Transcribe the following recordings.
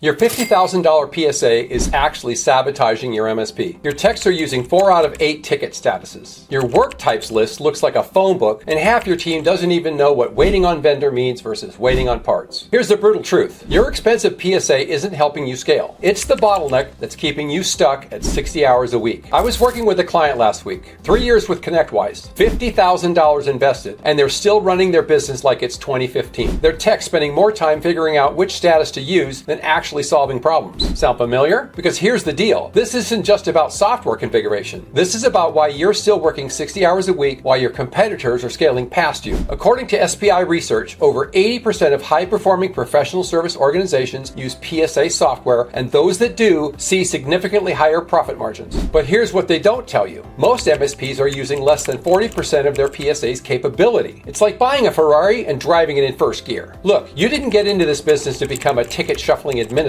Your $50,000 PSA is actually sabotaging your MSP. Your techs are using 4 out of 8 ticket statuses. Your work types list looks like a phone book, and half your team doesn't even know what waiting on vendor means versus waiting on parts. Here's the brutal truth. Your expensive PSA isn't helping you scale. It's the bottleneck that's keeping you stuck at 60 hours a week. I was working with a client last week. 3 years with ConnectWise, $50,000 invested, and they're still running their business like it's 2015. Their techs spending more time figuring out which status to use than actually solving problems. Sound familiar? Because here's the deal. This isn't just about software configuration. This is about why you're still working 60 hours a week while your competitors are scaling past you. According to SPI research, over 80% of high-performing professional service organizations use PSA software, and those that do see significantly higher profit margins. But here's what they don't tell you. Most MSPs are using less than 40% of their PSA's capability. It's like buying a Ferrari and driving it in first gear. Look, you didn't get into this business to become a ticket shuffling administrator.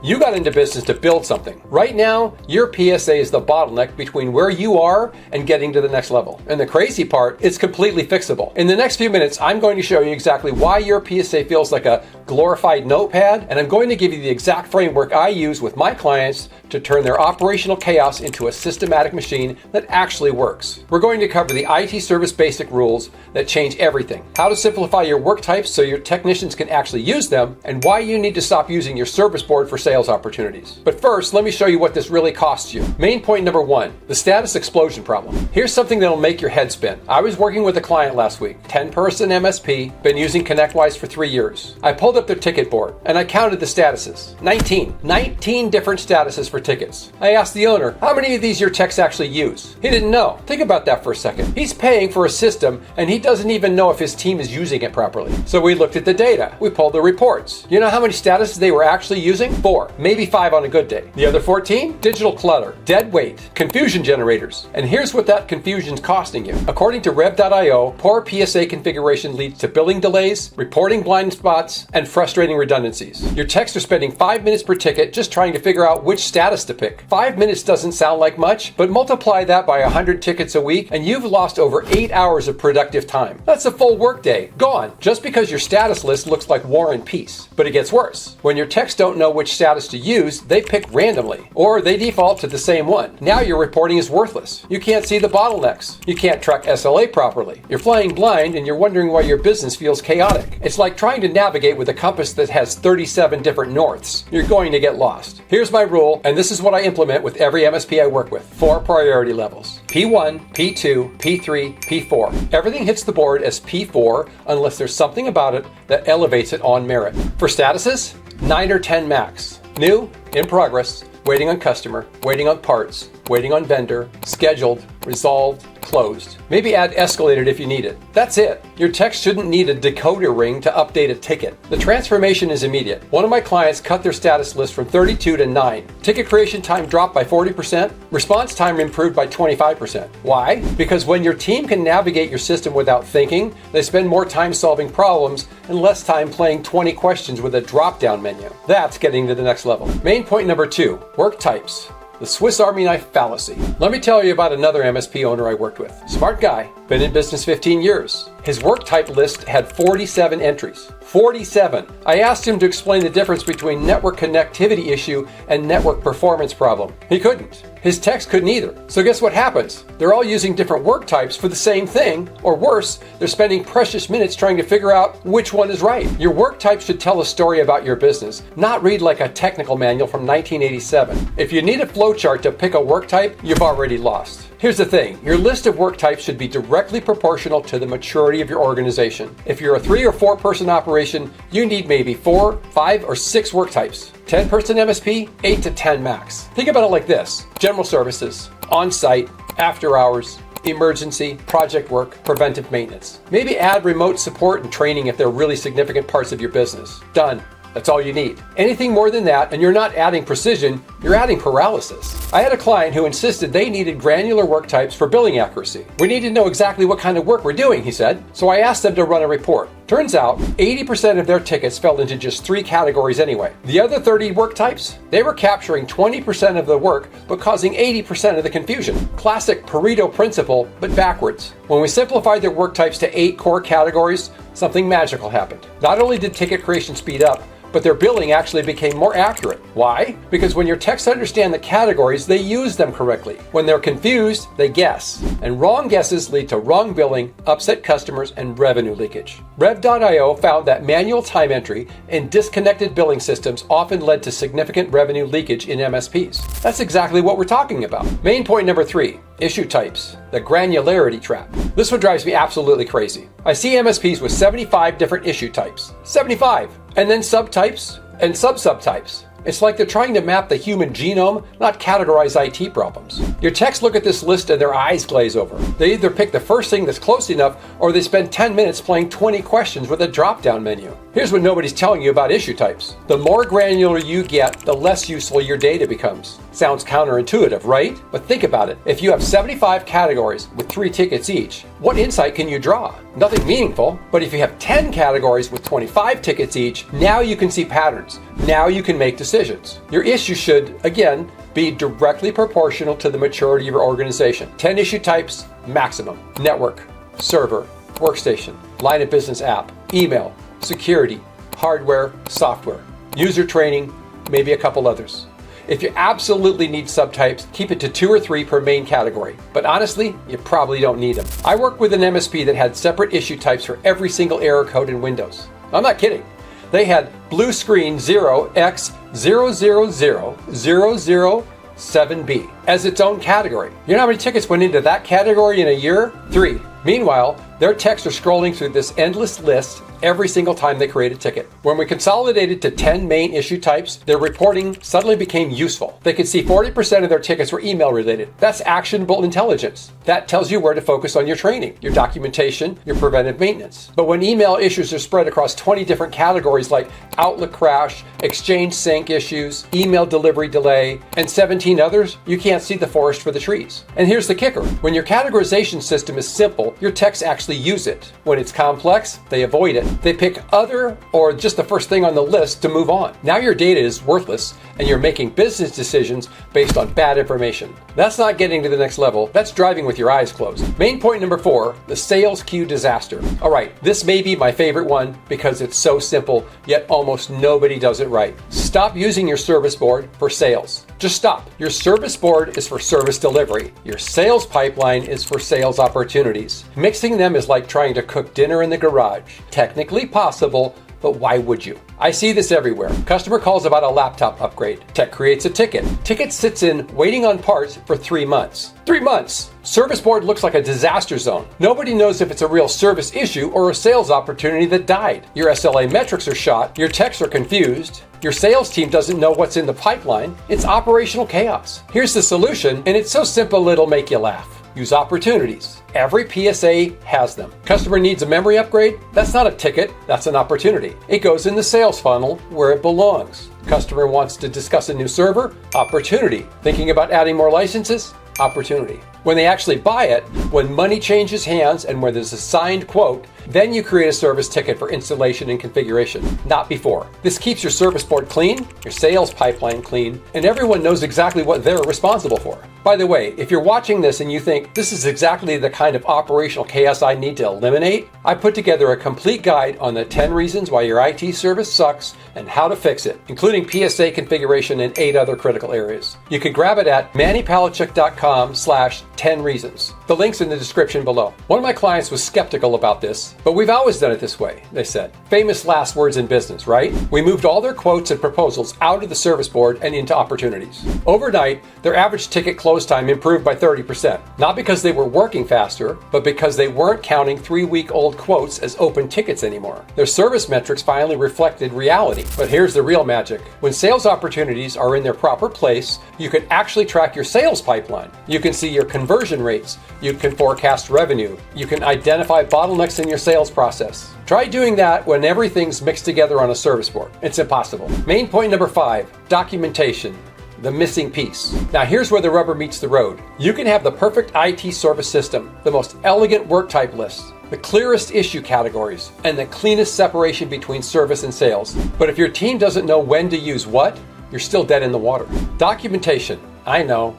You got into business to build something. Right now, your PSA is the bottleneck between where you are and getting to the next level. And the crazy part, it's completely fixable. In the next few minutes, I'm going to show you exactly why your PSA feels like a glorified notepad, and I'm going to give you the exact framework I use with my clients to turn their operational chaos into a systematic machine that actually works. We're going to cover the IT service basic rules that change everything, how to simplify your work types so your technicians can actually use them, and why you need to stop using your service board for sales opportunities. But first, let me show you what this really costs you. Main point number 1, the status explosion problem. Here's something that'll make your head spin. I was working with a client last week, 10-person MSP, been using ConnectWise for 3 years. I pulled up their ticket board and I counted the statuses. 19 different statuses for tickets. I asked the owner, how many of these your techs actually use? He didn't know. Think about that for a second. He's paying for a system and he doesn't even know if his team is using it properly. So we looked at the data. We pulled the reports. You know how many statuses they were actually using? 4, maybe 5 on a good day. The other 14? Digital clutter, dead weight, confusion generators. And here's what that confusion's costing you. According to Rev.io, poor PSA configuration leads to billing delays, reporting blind spots, and frustrating redundancies. Your techs are spending 5 minutes per ticket just trying to figure out which status to pick. 5 minutes doesn't sound like much, but multiply that by 100 tickets a week and you've lost over 8 hours of productive time. That's a full workday gone just because your status list looks like War and Peace. But it gets worse. When your techs don't know which status to use, they pick randomly, or they default to the same one. Now your reporting is worthless. You can't see the bottlenecks. You can't track SLA properly. You're flying blind and you're wondering why your business feels chaotic. It's like trying to navigate with a compass that has 37 different norths. You're going to get lost. Here's my rule, and this is what I implement with every MSP I work with. 4 priority levels. P1, P2, P3, P4. Everything hits the board as P4 unless there's something about it that elevates it on merit. For statuses, 9 or 10 max. New, in progress, waiting on customer, waiting on parts, waiting on vendor, scheduled, resolved, closed. Maybe add escalated if you need it. That's it. Your tech shouldn't need a decoder ring to update a ticket. The transformation is immediate. One of my clients cut their status list from 32 to 9. Ticket creation time dropped by 40%. Response time improved by 25%. Why? Because when your team can navigate your system without thinking, they spend more time solving problems and less time playing 20 questions with a drop-down menu. That's getting to the next level. Main point number 2, work types. The Swiss Army knife fallacy. Let me tell you about another MSP owner I worked with. Smart guy, been in business 15 years. His work type list had 47 entries. 47. I asked him to explain the difference between network connectivity issue and network performance problem. He couldn't. His techs couldn't either. So guess what happens? They're all using different work types for the same thing, or worse, they're spending precious minutes trying to figure out which one is right. Your work type should tell a story about your business, not read like a technical manual from 1987. If you need a flowchart to pick a work type, you've already lost. Here's the thing, your list of work types should be directly proportional to the maturity of your organization. If you're a 3 or 4 person operation, you need maybe 4, 5, or 6 work types. 10-person MSP, 8 to 10 max. Think about it like this: general services, on-site, after hours, emergency, project work, preventive maintenance. Maybe add remote support and training if they're really significant parts of your business. Done. That's all you need. Anything more than that, and you're not adding precision, you're adding paralysis. I had a client who insisted they needed granular work types for billing accuracy. We need to know exactly what kind of work we're doing, he said. So I asked them to run a report. Turns out, 80% of their tickets fell into just 3 categories anyway. The other 30 work types, they were capturing 20% of the work, but causing 80% of the confusion. Classic Pareto principle, but backwards. When we simplified their work types to 8 core categories, something magical happened. Not only did ticket creation speed up, but their billing actually became more accurate. Why? Because when your techs understand the categories, they use them correctly. When they're confused, they guess. And wrong guesses lead to wrong billing, upset customers, and revenue leakage. Rev.io found that manual time entry and disconnected billing systems often led to significant revenue leakage in MSPs. That's exactly what we're talking about. Main point number 3, issue types, the granularity trap. This one drives me absolutely crazy. I see MSPs with 75 different issue types. 75! And then subtypes and sub-subtypes. It's like they're trying to map the human genome, not categorize IT problems. Your techs look at this list and their eyes glaze over. They either pick the first thing that's close enough, or they spend 10 minutes playing 20 questions with a drop-down menu. Here's what nobody's telling you about issue types. The more granular you get, the less useful your data becomes. Sounds counterintuitive, right? But think about it. If you have 75 categories with 3 tickets each, what insight can you draw? Nothing meaningful. But if you have 10 categories with 25 tickets each, now you can see patterns. Now you can make decisions. Your issue should, again, be directly proportional to the maturity of your organization. 10 issue types, maximum. Network, server, workstation, line of business app, email, security, hardware, software, user training, maybe a couple others. If you absolutely need subtypes, keep it to 2 or 3 per main category. But honestly, you probably don't need them. I worked with an MSP that had separate issue types for every single error code in Windows. I'm not kidding. They had blue screen 0x000007B as its own category. You know how many tickets went into that category in a year? 3. Meanwhile, their techs are scrolling through this endless list every single time they create a ticket. When we consolidated to 10 main issue types, their reporting suddenly became useful. They could see 40% of their tickets were email related. That's actionable intelligence. That tells you where to focus on your training, your documentation, your preventive maintenance. But when email issues are spread across 20 different categories like Outlook crash, Exchange sync issues, email delivery delay, and 17 others, you can't see the forest for the trees. And here's the kicker. When your categorization system is simple, your techs actually use it. When it's complex, they avoid it. They pick other or just the first thing on the list to move on. Now your data is worthless and you're making business decisions based on bad information. That's not getting to the next level. That's driving with your eyes closed. Main point number 4, the sales queue disaster. All right, this may be my favorite one because it's so simple, yet almost nobody does it right. Stop using your service board for sales. Just stop. Your service board is for service delivery. Your sales pipeline is for sales opportunities. Mixing them is like trying to cook dinner in the garage. Technically possible, but why would you? I see this everywhere. Customer calls about a laptop upgrade. Tech creates a ticket. Ticket sits in waiting on parts for 3 months. 3 months! Service board looks like a disaster zone. Nobody knows if it's a real service issue or a sales opportunity that died. Your SLA metrics are shot. Your techs are confused. Your sales team doesn't know what's in the pipeline. It's operational chaos. Here's the solution, and it's so simple it'll make you laugh. Use opportunities. Every PSA has them. Customer needs a memory upgrade? That's not a ticket, that's an opportunity. It goes in the sales funnel where it belongs. Customer wants to discuss a new server? Opportunity. Thinking about adding more licenses? Opportunity. When they actually buy it, when money changes hands and where there's a signed quote, then you create a service ticket for installation and configuration, not before. This keeps your service board clean, your sales pipeline clean, and everyone knows exactly what they're responsible for. By the way, if you're watching this and you think this is exactly the kind of operational chaos I need to eliminate, I put together a complete guide on the 10 reasons why your IT service sucks and how to fix it, including PSA configuration and 8 other critical areas. You can grab it at mannypalachuk.com/10 reasons. The link's in the description below. One of my clients was skeptical about this, but we've always done it this way, they said. Famous last words in business, right? We moved all their quotes and proposals out of the service board and into opportunities. Overnight, their average ticket close time improved by 30%. Not because they were working faster, but because they weren't counting 3-week-old quotes as open tickets anymore. Their service metrics finally reflected reality. But here's the real magic. When sales opportunities are in their proper place, you can actually track your sales pipeline. You can see your conversion rates. You can forecast revenue. You can identify bottlenecks in your sales process. Try doing that when everything's mixed together on a service board. It's impossible. Main point number 5, documentation. The missing piece. Now here's where the rubber meets the road. You can have the perfect IT service system, the most elegant work type lists, the clearest issue categories, and the cleanest separation between service and sales. But if your team doesn't know when to use what, you're still dead in the water. Documentation. I know,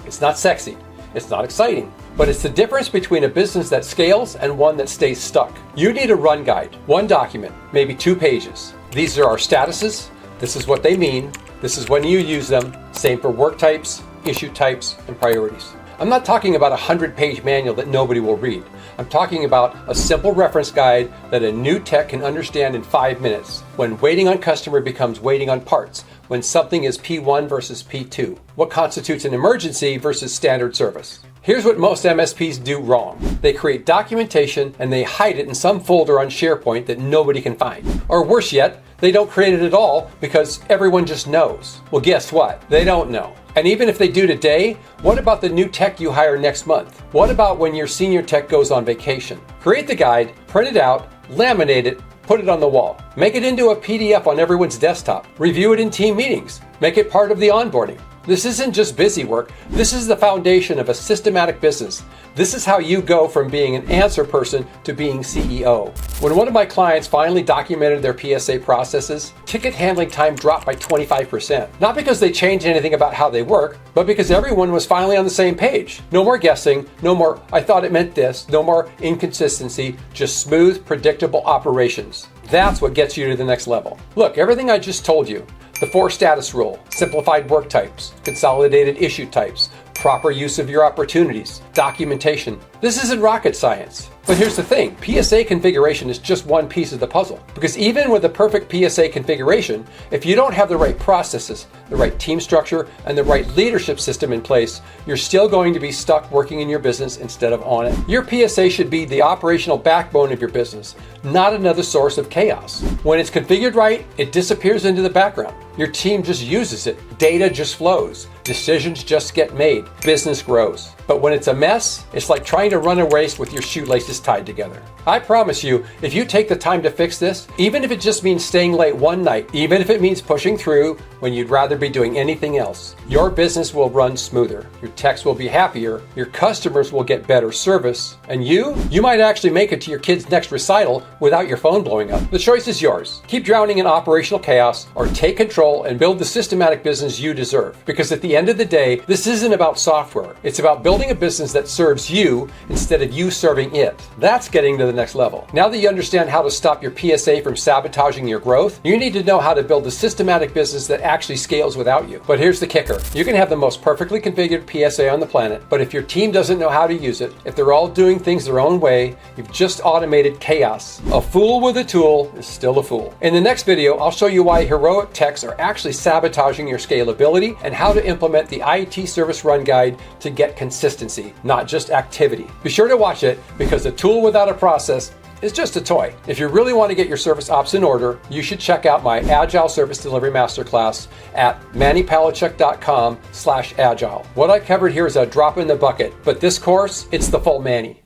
it's not sexy. It's not exciting. But it's the difference between a business that scales and one that stays stuck. You need a run guide, one document, maybe 2 pages. These are our statuses. This is what they mean. This is when you use them. Same for work types, issue types, and priorities. I'm not talking about a 100-page manual that nobody will read. I'm talking about a simple reference guide that a new tech can understand in 5 minutes. When waiting on customer becomes waiting on parts. When something is P1 versus P2. What constitutes an emergency versus standard service. Here's what most MSPs do wrong. They create documentation and they hide it in some folder on SharePoint that nobody can find. Or worse yet, they don't create it at all because everyone just knows. Well, guess what? They don't know. And even if they do today, what about the new tech you hire next month? What about when your senior tech goes on vacation? Create the guide, print it out, laminate it, put it on the wall. Make it into a PDF on everyone's desktop. Review it in team meetings. Make it part of the onboarding. This isn't just busy work. This is the foundation of a systematic business. This is how you go from being an answer person to being CEO. When one of my clients finally documented their PSA processes, ticket handling time dropped by 25%. Not because they changed anything about how they work, but because everyone was finally on the same page. No more guessing, no more, I thought it meant this, no more inconsistency, just smooth, predictable operations. That's what gets you to the next level. Look, everything I just told you, the 4 status rule, simplified work types, consolidated issue types, proper use of your opportunities, documentation. This isn't rocket science. But here's the thing, PSA configuration is just one piece of the puzzle. Because even with a perfect PSA configuration, if you don't have the right processes, the right team structure, and the right leadership system in place, you're still going to be stuck working in your business instead of on it. Your PSA should be the operational backbone of your business, not another source of chaos. When it's configured right, it disappears into the background. Your team just uses it. Data just flows. Decisions just get made. Business grows. But when it's a mess, it's like trying to run a race with your shoelaces tied together. I promise you, if you take the time to fix this, even if it just means staying late one night, even if it means pushing through when you'd rather be doing anything else, your business will run smoother. Your techs will be happier. Your customers will get better service. And you might actually make it to your kid's next recital without your phone blowing up. The choice is yours. Keep drowning in operational chaos or take control and build the systematic business you deserve. Because at the end of the day, this isn't about software. It's about building a business that serves you instead of you serving it. That's getting to the next level. Now that you understand how to stop your PSA from sabotaging your growth, you need to know how to build a systematic business that actually scales without you. But here's the kicker. You can have the most perfectly configured PSA on the planet, but if your team doesn't know how to use it, if they're all doing things their own way, you've just automated chaos. A fool with a tool is still a fool. In the next video, I'll show you why heroic techs are actually sabotaging your scalability and how to implement the IT service run guide to get consistency, not just activity. Be sure to watch it because a tool without a process is just a toy. If you really want to get your service ops in order, you should check out my Agile Service Delivery Masterclass at mannypalachuk.com/agile. What I covered here is a drop in the bucket, but this course, it's the full Manny.